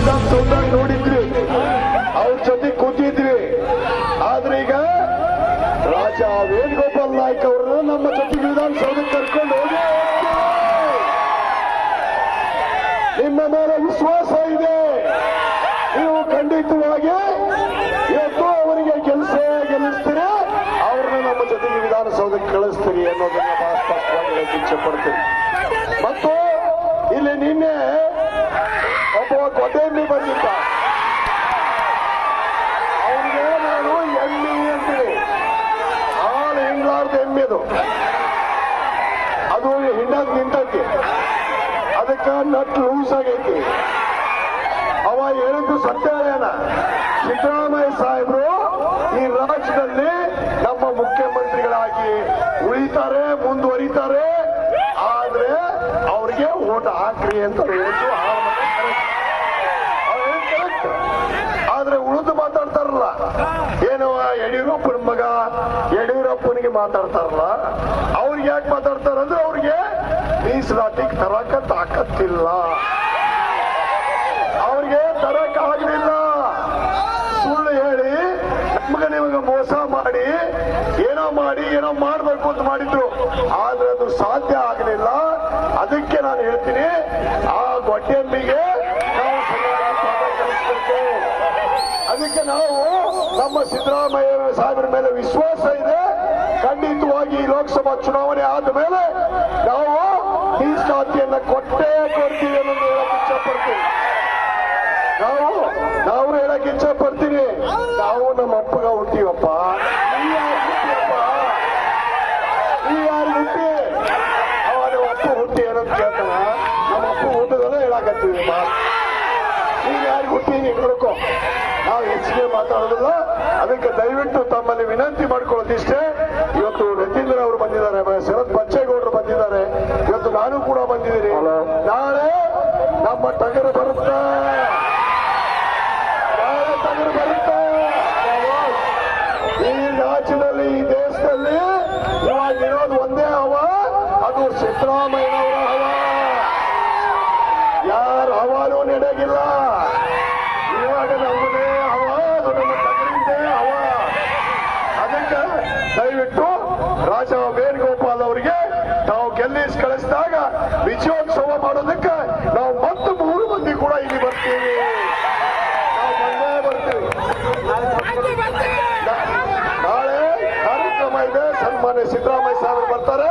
ವಿಧಾನಸೌಧ ನೋಡಿದ್ವಿ, ಅವ್ರ ಜೊತೆ ಕೂತಿದ್ವಿ. ಆದ್ರೆ ಈಗ ರಾಜ ವೇಣುಗೋಪಾಲ್ ನಾಯ್ಕ ಅವರನ್ನ ನಮ್ಮ ಜೊತೆ ವಿಧಾನಸೌಧಕ್ಕೆ ಕರ್ಕೊಂಡು ಹೋಗಿ ನಿಮ್ಮ ಮೇಲೆ ವಿಶ್ವಾಸ ಇದೆ, ನೀವು ಖಂಡಿತವಾಗಿ ಇವತ್ತು ಅವರಿಗೆ ಗೆಲ್ಲಿಸ್ತೀರಿ, ಅವ್ರನ್ನ ನಮ್ಮ ಜೊತೆಗೆ ವಿಧಾನಸೌಧಕ್ಕೆ ಕಳಿಸ್ತೀರಿ ಅನ್ನೋದನ್ನ ಬಹಳ ಸ್ಪಷ್ಟವಾಗಿ ಹೇಳಕ್ಕೆ ಇಚ್ಛೆ ಪಡ್ತೀನಿ. ಮತ್ತು ಇಲ್ಲಿ ನಿನ್ನೆ ಒಬ್ಬ ಕೊಟ್ಟೆಮ್ಮಿ ಬಂದಿದ್ದ, ಅವನಿಗೆ ನಾನು ಎಮ್ಮಿ ಅಂತೀನಿ, ಹಾಲು ಹಿಂಡ್ಲಾರ್ದು ಎಮ್ಮೆದು, ಅದು ಹಿಂಡಾದ್ ನಿಂತೈತಿ, ಅದಕ್ಕೆ ನಟ್ ಲೂಸ್ ಆಗೈತಿ. ಅವ ಹೇಳಿದ್ದು ಸತ್ಯವೇನ, ಸಿದ್ದರಾಮಯ್ಯ ಸಾಹೇಬರು ಈ ರಾಜ್ಯದಲ್ಲಿ ನಮ್ಮ ಮುಖ್ಯಮಂತ್ರಿಗಳಾಗಿ ಉಳಿತಾರೆ, ಮುಂದುವರಿತಾರೆ, ಆದ್ರೆ ಅವ್ರಿಗೆ ಓಟ್ ಹಾಕ್ರಿ ಅಂತ ಹೇಳಿದ್ದು ಕರೆಕ್ಟ್. ಆದ್ರೆ ಉಳಿದು ಮಾತಾಡ್ತಾರಲ್ಲ, ಏನೋ ಯಡಿಯೂರಪ್ಪನ ಮಗ ಯಡಿಯೂರಪ್ಪನಿಗೆ ಮಾತಾಡ್ತಾರಲ್ಲ, ಅವ್ರಿಗೆ ಯಾಕೆ ಮಾತಾಡ್ತಾರಂದ್ರೆ ಅವ್ರಿಗೆ ಮೀಸಲಾತಿಗೆ ತರಕ ತಾಕತ್ತಿಲ್ಲ, ಅವ್ರಿಗೆ ತರಕ ಆಗಲಿಲ್ಲ. ಸುಳ್ಳು ಹೇಳಿ ನಿಮಗೆ ಮೋಸ ಮಾಡಿ ಏನೋ ಮಾಡ್ಬೇಕು ಅಂತ ಮಾಡಿದ್ರು, ಆದ್ರೆ ಅದು ಸಾಧ್ಯ ಆಗಲಿಲ್ಲ. ಅದಕ್ಕೆ ನಾನು ಹೇಳ್ತೀನಿ, ಆ ಗೊಡ್ಡೆಮ್ಮಿಗೆ ನಾವು ಕಲಿಸ್ಬೇಕು. ಅದಕ್ಕೆ ನಾವು ನಮ್ಮ ಸಿದ್ದರಾಮಯ್ಯ ಸಾಹೇಬರ ಮೇಲೆ ವಿಶ್ವಾಸ ಇದೆ, ಖಂಡಿತವಾಗಿ ಈ ಲೋಕಸಭಾ ಚುನಾವಣೆ ಆದ ಮೇಲೆ ನಾವು ಮೀಸಲಾತಿಯನ್ನ ಕೊಟ್ಟೇ ಕೊಡ್ತೀವಿ ಅನ್ನೋದು ಹೇಳಕ್ ಇಚ್ಛೆ ಪಡ್ತೀವಿ. ನಾವು ಹೇಳಕ್ ಇಚ್ಛೆ ಪಡ್ತೀನಿ, ನಾವು ನಮ್ಮ ಅಪ್ಪಗ ಹುಟ್ಟಿವಪ್ಪ, ನೀ ಯಾರು ಹುಟ್ಟಿ ಅವಾಗ ಅಪ್ಪ ಹುಟ್ಟಿ ಏನಂತ ಕೇಳ್ತಾನ, ನಮ್ಮ ಅಪ್ಪ ಹುಟ್ಟದಲ್ಲ ಹೇಳಕತ್ತೀವಿ. ಈಗ ಯಾರಿಗೆ ಹುಟ್ಟಿ ನೀವು ನೋಡ್ಕೊ, ನಾವು ಹೆಚ್ಚಿಗೆ ಮಾತಾಡೋದಿಲ್ಲ. ಅದಕ್ಕೆ ದಯವಿಟ್ಟು ತಮ್ಮಲ್ಲಿ ವಿನಂತಿ ಮಾಡ್ಕೊಳ್ಳೋದಿಷ್ಟೇ. ಇವತ್ತು ರತೀಂದ್ರ ಅವರು ಬಂದಿದ್ದಾರೆ, ಶರತ್ ಬಚ್ಚೇಗೌಡರು ಬಂದಿದ್ದಾರೆ, ಇವತ್ತು ನಾನು ಕೂಡ ಬಂದಿದ್ದೀನಿ. ನಾಳೆ ನಮ್ಮ ಟಗರು ಬರುತ್ತೆ, ಈ ರಾಜ್ಯದಲ್ಲಿ ಈ ದೇಶದಲ್ಲಿ ಇವಾಗ ಇರೋದು ಒಂದೇ ಹವ, ಅದು ಸಿದ್ದರಾಮಯ್ಯನವರ ಹವ. ಯಾರ ಹವಾನೂ ನಡೆಗಿಲ್ಲ. ಇವಾಗ ನಮ್ಮದೇ ಹವ, ಅದು ನಮ್ಮ ಟಗರಿಂದೇ ಹವ. ಅದಕ್ಕೆ ದಯವಿಟ್ಟು ರಾಜ ವೇಣುಗೋಪಾಲ್ ಅವರಿಗೆ ನಾವು ಗೆಲ್ಲಿಸಿ ಕಳಿಸಿದಾಗ ವಿಜಯೋತ್ಸವ ಮಾಡೋದಕ್ಕೆ ನಾವು ಮತ್ತೆ 3 ಮಂದಿ ಕೂಡ ಇಲ್ಲಿ ಬರ್ತೀವಿ. ನಾಳೆ ಕಾರ್ಯಕ್ರಮ ಇದೆ, ಸನ್ಮಾನ್ಯ ಸಿದ್ದರಾಮಯ್ಯ ಸಾಹೇಬರು ಬರ್ತಾರೆ.